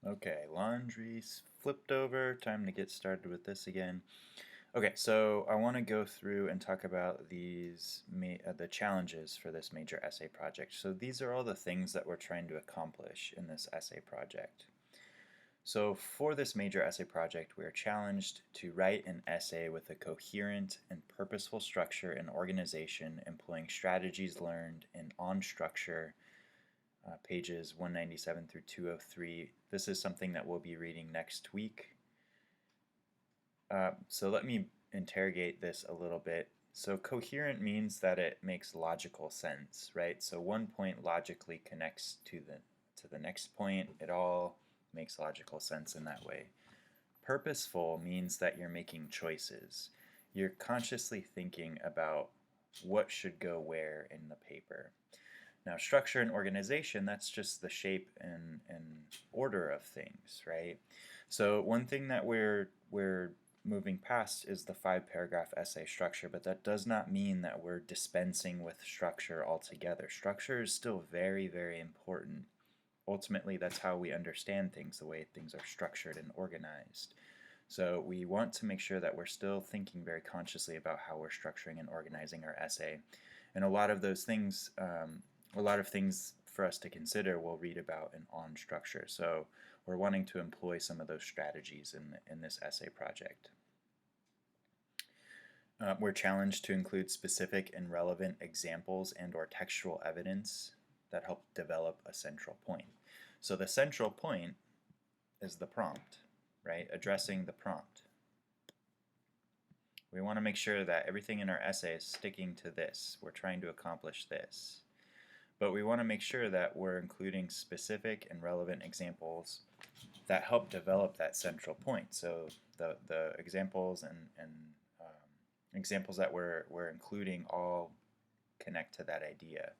Okay, laundry's flipped over. Time to get started with this again. Okay, so I want to go through and talk about the challenges for this major essay project. So these are all the things that we're trying to accomplish in this essay project. So for this major essay project, we are challenged to write an essay with a coherent and purposeful structure and organization, employing strategies learned in on structure, pages 197 through 203. This is something that we'll be reading next week. So let me interrogate this a little bit. So coherent means that it makes logical sense, right? So one point logically connects to the next point. It all makes logical sense in that way. Purposeful means that you're making choices. You're consciously thinking about what should go where in the paper. Now, structure and organization, that's just the shape and order of things, right? So one thing that we're moving past is the 5-paragraph essay structure, but that does not mean that we're dispensing with structure altogether. Structure is still very, very important. Ultimately, that's how we understand things, the way things are structured and organized. So we want to make sure that we're still thinking very consciously about how we're structuring and organizing our essay. And a lot of those things, a lot of things for us to consider we'll read about in On Structure. So we're wanting to employ some of those strategies in this essay project. We're challenged to include specific and relevant examples and or textual evidence that help develop a central point. So the central point is the prompt, right? Addressing the prompt. We want to make sure that everything in our essay is sticking to this. We're trying to accomplish this. But we want to make sure that we're including specific and relevant examples that help develop that central point. So the examples and examples that we're including all connect to that idea.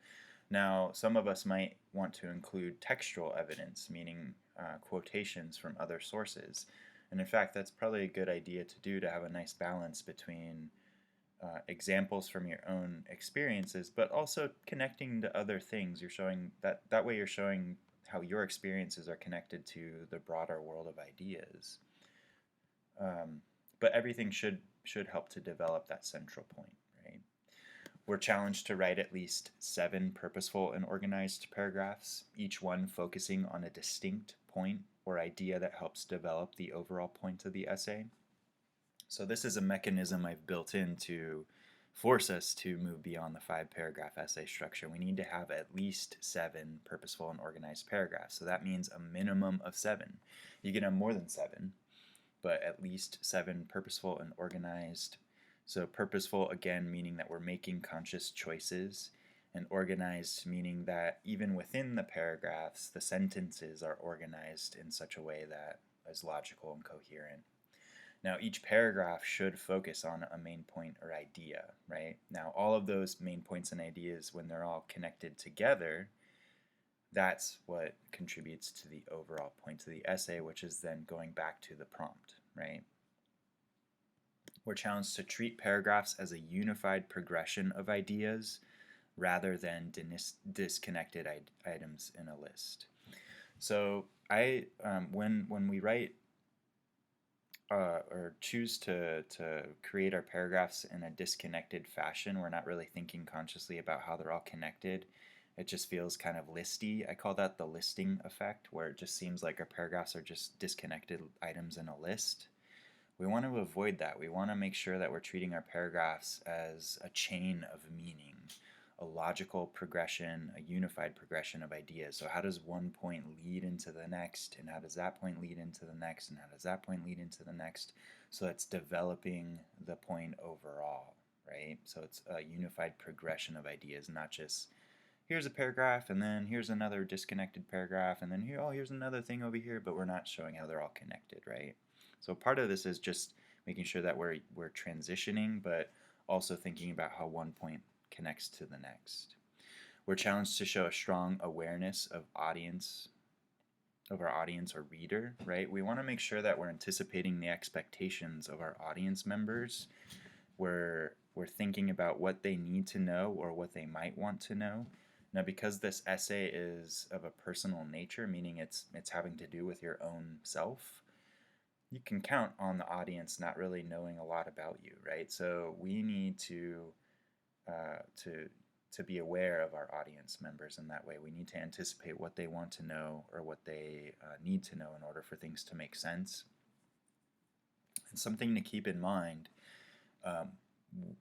Now, some of us might want to include textual evidence, meaning quotations from other sources. And in fact, that's probably a good idea to do, to have a nice balance between examples from your own experiences, but also connecting to other things. You're showing that way you're showing how your experiences are connected to the broader world of ideas. But everything should help to develop that central point, right? We're challenged to write at least 7 purposeful and organized paragraphs, each one focusing on a distinct point or idea that helps develop the overall point of the essay. So this is a mechanism I've built in to force us to move beyond the 5-paragraph essay structure. We need to have at least 7 purposeful and organized paragraphs. So that means a minimum of 7. You can have more than 7, but at least 7 purposeful and organized. So purposeful, again, meaning that we're making conscious choices, and organized meaning that even within the paragraphs, the sentences are organized in such a way that is logical and coherent. Now, each paragraph should focus on a main point or idea, right? Now, all of those main points and ideas, when they're all connected together, that's what contributes to the overall point of the essay, which is then going back to the prompt, right? We're challenged to treat paragraphs as a unified progression of ideas rather than disconnected items in a list. So when we write or choose to create our paragraphs in a disconnected fashion, we're not really thinking consciously about how they're all connected. It just feels kind of listy. I call that the listing effect, where it just seems like our paragraphs are just disconnected items in a list. We want to avoid that. We want to make sure that we're treating our paragraphs as a chain of meaning, a logical progression, a unified progression of ideas. So how does one point lead into the next, and how does that point lead into the next, and how does that point lead into the next? So it's developing the point overall, right? So it's a unified progression of ideas, not just here's a paragraph, and then here's another disconnected paragraph, and then here, oh, here's another thing over here, but we're not showing how they're all connected, right? So part of this is just making sure that we're transitioning, but also thinking about how one point connects to the next. We're challenged to show a strong awareness of our audience or reader, right? We want to make sure that we're anticipating the expectations of our audience members. We're thinking about what they need to know or what they might want to know, Now, because this essay is of a personal nature, meaning it's having to do with your own self, you can count on the audience not really knowing a lot about you, right? So we need to be aware of our audience members in that way. We need to anticipate what they want to know or what they need to know in order for things to make sense. And something to keep in mind,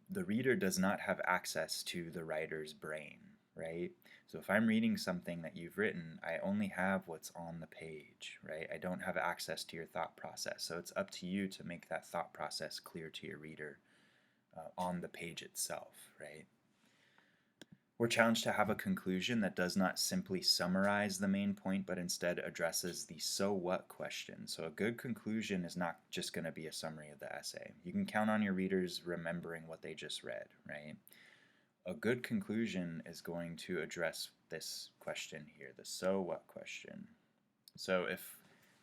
the reader does not have access to the writer's brain, right? So if I'm reading something that you've written, I only have what's on the page, right? I don't have access to your thought process. So it's up to you to make that thought process clear to your reader on the page itself, right? We're challenged to have a conclusion that does not simply summarize the main point, but instead addresses the so what question. So a good conclusion is not just going to be a summary of the essay. You can count on your readers remembering what they just read, right? A good conclusion is going to address this question here, the so what question. So if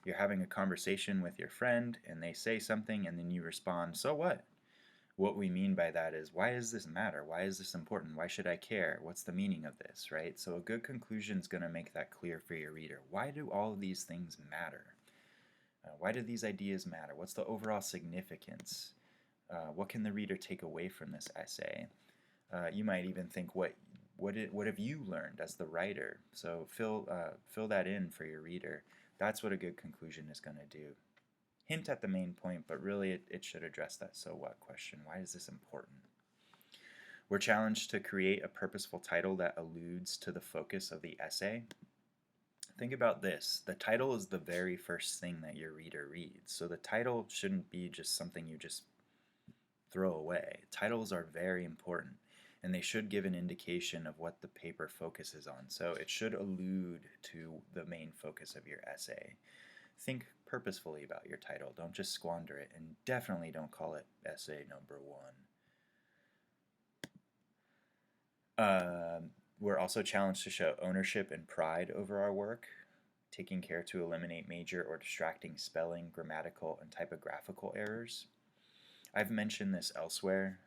you're having a conversation with your friend and they say something and then you respond, so what we mean by that is, why does this matter? Why is this important? Why should I care? What's the meaning of this, right? So a good conclusion is going to make that clear for your reader. Why do all of these things matter? Why do these ideas matter? What's the overall significance? What can the reader take away from this essay? You might even think, what have you learned as the writer? So fill that in for your reader. That's what a good conclusion is going to do. Hint at the main point, but really it should address that so what question. Why is this important? We're challenged to create a purposeful title that alludes to the focus of the essay. Think about this. The title is the very first thing that your reader reads. So the title shouldn't be just something you just throw away. Titles are very important, and they should give an indication of what the paper focuses on. So it should allude to the main focus of your essay. Think purposefully about your title. Don't just squander it, and definitely don't call it essay number 1. We're also challenged to show ownership and pride over our work, taking care to eliminate major or distracting spelling, grammatical, and typographical errors. I've mentioned this elsewhere.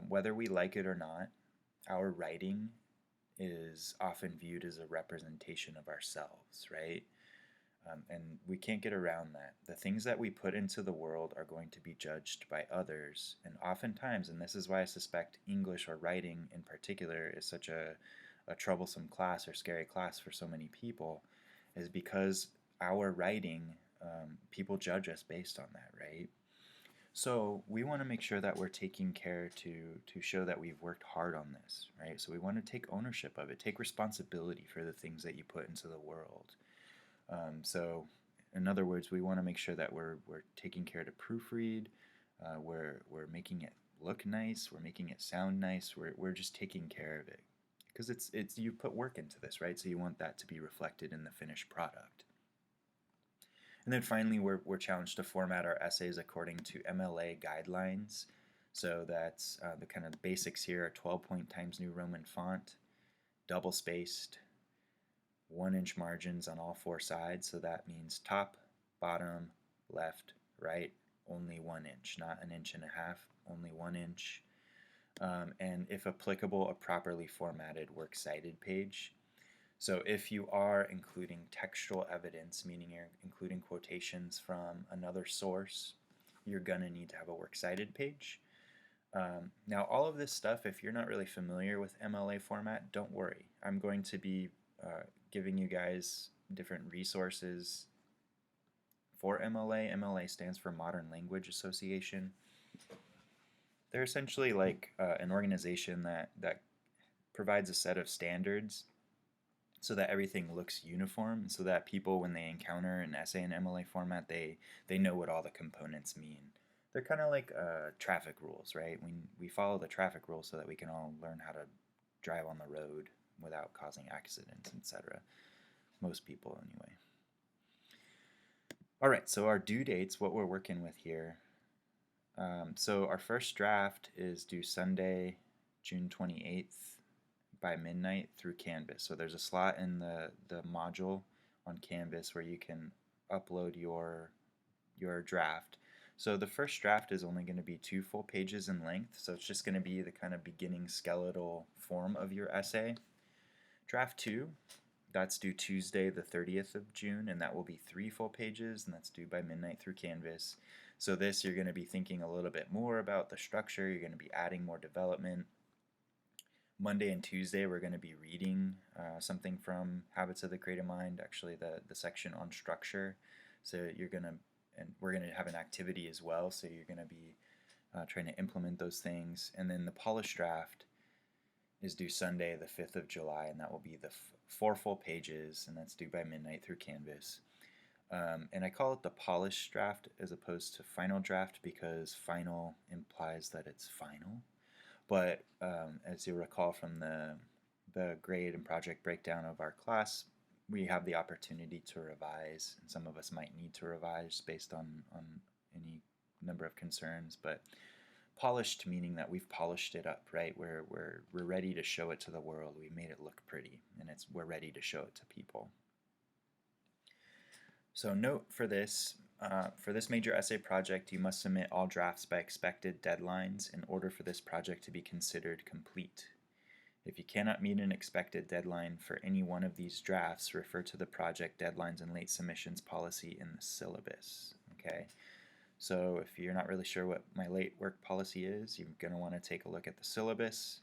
Whether we like it or not, our writing is often viewed as a representation of ourselves, right? And we can't get around that. The things that we put into the world are going to be judged by others, and oftentimes, and this is why I suspect English or writing in particular is such a troublesome class or scary class for so many people, is because our writing, people judge us based on that, right? So we want to make sure that we're taking care to show that we've worked hard on this, right? So we want to take ownership of it, take responsibility for the things that you put into the world. So in other words, we want to make sure that we're taking care to proofread, we're making it look nice, we're making it sound nice, we're just taking care of it. Because it's you put work into this, right? So you want that to be reflected in the finished product. And then finally, we're challenged to format our essays according to MLA guidelines. So that's the kind of basics here are 12-point Times New Roman font, double spaced, 1-inch margins on all 4 sides. So that means top, bottom, left, right, only 1 inch, not 1.5 inches, only 1 inch. And if applicable, a properly formatted works cited page. So if you are including textual evidence, meaning you're including quotations from another source, you're going to need to have a works cited page. Now all of this stuff, if you're not really familiar with MLA format, don't worry. I'm going to be giving you guys different resources for MLA. MLA stands for Modern Language Association. They're essentially like an organization that provides a set of standards so that everything looks uniform, so that people, when they encounter an essay in MLA format, they know what all the components mean. They're kind of like traffic rules, right? We follow the traffic rules so that we can all learn how to drive on the road without causing accidents, etc. Most people, anyway. All right, so our due dates, what we're working with here. So our first draft is due Sunday, June 28th by midnight through Canvas. So there's a slot in the module on Canvas where you can upload your draft. So the first draft is only going to be 2 full pages in length, so it's just going to be the kind of beginning skeletal form of your essay. Draft 2, that's due Tuesday the 30th of June, and that will be 3 full pages, and that's due by midnight through Canvas. So this, you're going to be thinking a little bit more about the structure, you're going to be adding more development. Monday and Tuesday, we're going to be reading something from Habits of the Creative Mind, actually the section on structure. So you're going to, and we're going to have an activity as well, so you're going to be trying to implement those things. And then the polished draft is due Sunday, the 5th of July, and that will be the 4 full pages, and that's due by midnight through Canvas. And I call it the polished draft as opposed to final draft because final implies that it's final. But as you recall from the grade and project breakdown of our class, we have the opportunity to revise, and some of us might need to revise based on any number of concerns, but polished meaning that we've polished it up, right? We're ready to show it to the world. We made it look pretty, and we're ready to show it to people. So note for this major essay project, you must submit all drafts by expected deadlines in order for this project to be considered complete. If you cannot meet an expected deadline for any one of these drafts, refer to the project deadlines and late submissions policy in the syllabus. Okay, so if you're not really sure what my late work policy is, you're going to want to take a look at the syllabus.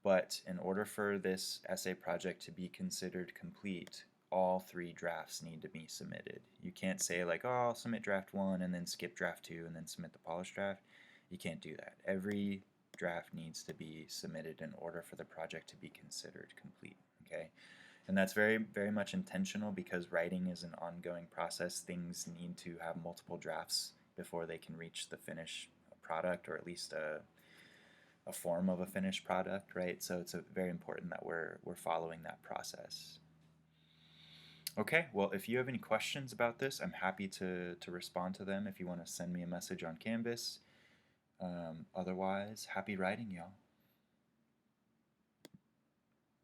But in order for this essay project to be considered complete, all 3 drafts need to be submitted. You can't say like, oh, I'll submit draft 1 and then skip draft 2 and then submit the polished draft. You can't do that. Every draft needs to be submitted in order for the project to be considered complete. Okay, and that's very, very much intentional because writing is an ongoing process. Things need to have multiple drafts before they can reach the finished product, or at least a form of a finished product, right? So it's very important that we're following that process. Okay, well, if you have any questions about this, I'm happy to respond to them if you want to send me a message on Canvas. Otherwise, happy writing, y'all.